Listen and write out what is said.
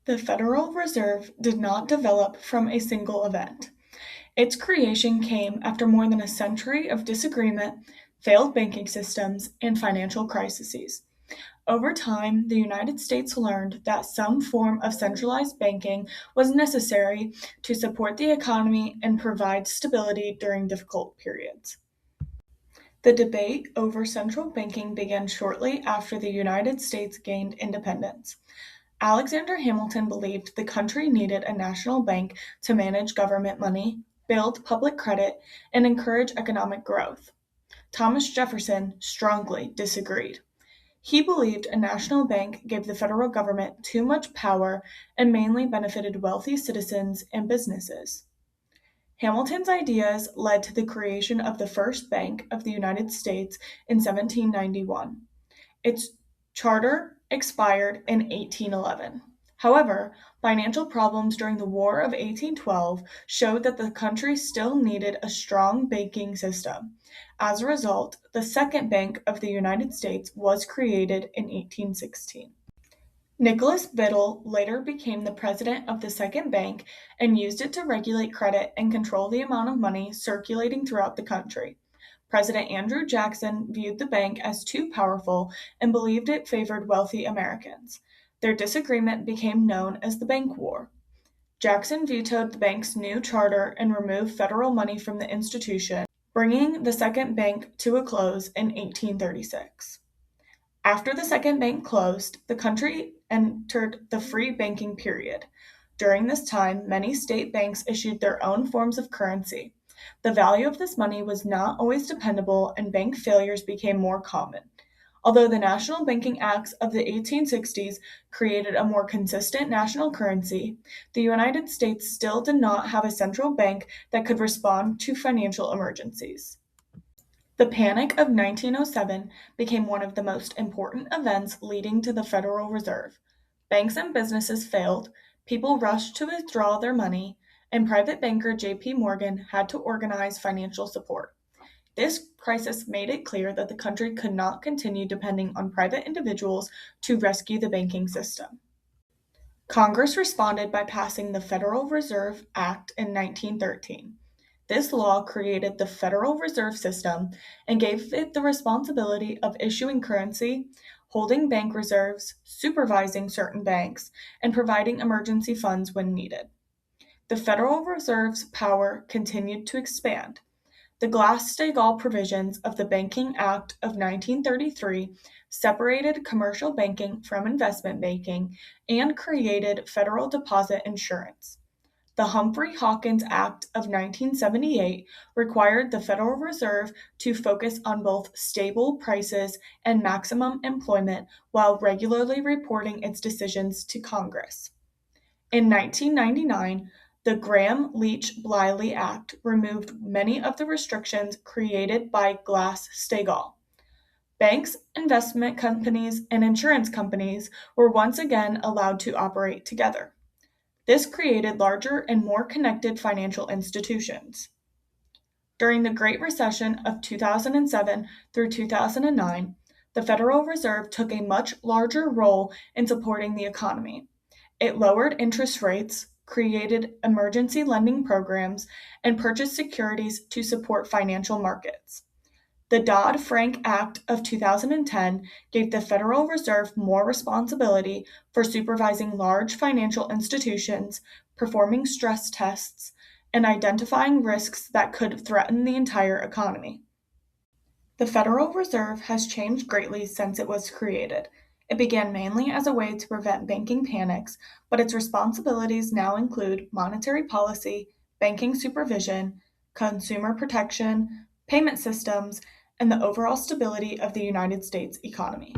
The Federal Reserve did not develop from a single event. Its creation came after more than a century of disagreement, failed banking systems, and financial crises. Over time, the United States learned that some form of centralized banking was necessary to support the economy and provide stability during difficult periods. The debate over central banking began shortly after the United States gained independence. Alexander Hamilton believed the country needed a national bank to manage government money, build public credit, and encourage economic growth. Thomas Jefferson strongly disagreed. He believed a national bank gave the federal government too much power and mainly benefited wealthy citizens and businesses. Hamilton's ideas led to the creation of the first Bank of the United States in 1791. Its charter expired in 1811. However, financial problems during the War of 1812 showed that the country still needed a strong banking system. As a result, the Second Bank of the United States was created in 1816. Nicholas Biddle later became the president of the Second Bank and used it to regulate credit and control the amount of money circulating throughout the country. President Andrew Jackson viewed the bank as too powerful and believed it favored wealthy Americans. Their disagreement became known as the Bank War. Jackson vetoed the bank's new charter and removed federal money from the institution, bringing the Second Bank to a close in 1836. After the Second Bank closed, the country entered the free banking period. During this time, many state banks issued their own forms of currency. The value of this money was not always dependable, and bank failures became more common. Although the National Banking Acts of the 1860s created a more consistent national currency, the United States still did not have a central bank that could respond to financial emergencies. The Panic of 1907 became one of the most important events leading to the Federal Reserve. Banks and businesses failed, people rushed to withdraw their money, and private banker J.P. Morgan had to organize financial support. This crisis made it clear that the country could not continue depending on private individuals to rescue the banking system. Congress responded by passing the Federal Reserve Act in 1913. This law created the Federal Reserve System and gave it the responsibility of issuing currency, holding bank reserves, supervising certain banks, and providing emergency funds when needed. The Federal Reserve's power continued to expand. The Glass-Steagall provisions of the Banking Act of 1933 separated commercial banking from investment banking and created federal deposit insurance. The Humphrey-Hawkins Act of 1978 required the Federal Reserve to focus on both stable prices and maximum employment while regularly reporting its decisions to Congress. In 1999, the Gramm-Leach-Bliley Act removed many of the restrictions created by Glass-Steagall. Banks, investment companies, and insurance companies were once again allowed to operate together. This created larger and more connected financial institutions. During the Great Recession of 2007 through 2009, the Federal Reserve took a much larger role in supporting the economy. It lowered interest rates, created emergency lending programs, and purchased securities to support financial markets. The Dodd-Frank Act of 2010 gave the Federal Reserve more responsibility for supervising large financial institutions, performing stress tests, and identifying risks that could threaten the entire economy. The Federal Reserve has changed greatly since it was created. It began mainly as a way to prevent banking panics, but its responsibilities now include monetary policy, banking supervision, consumer protection, payment systems, and the overall stability of the United States economy.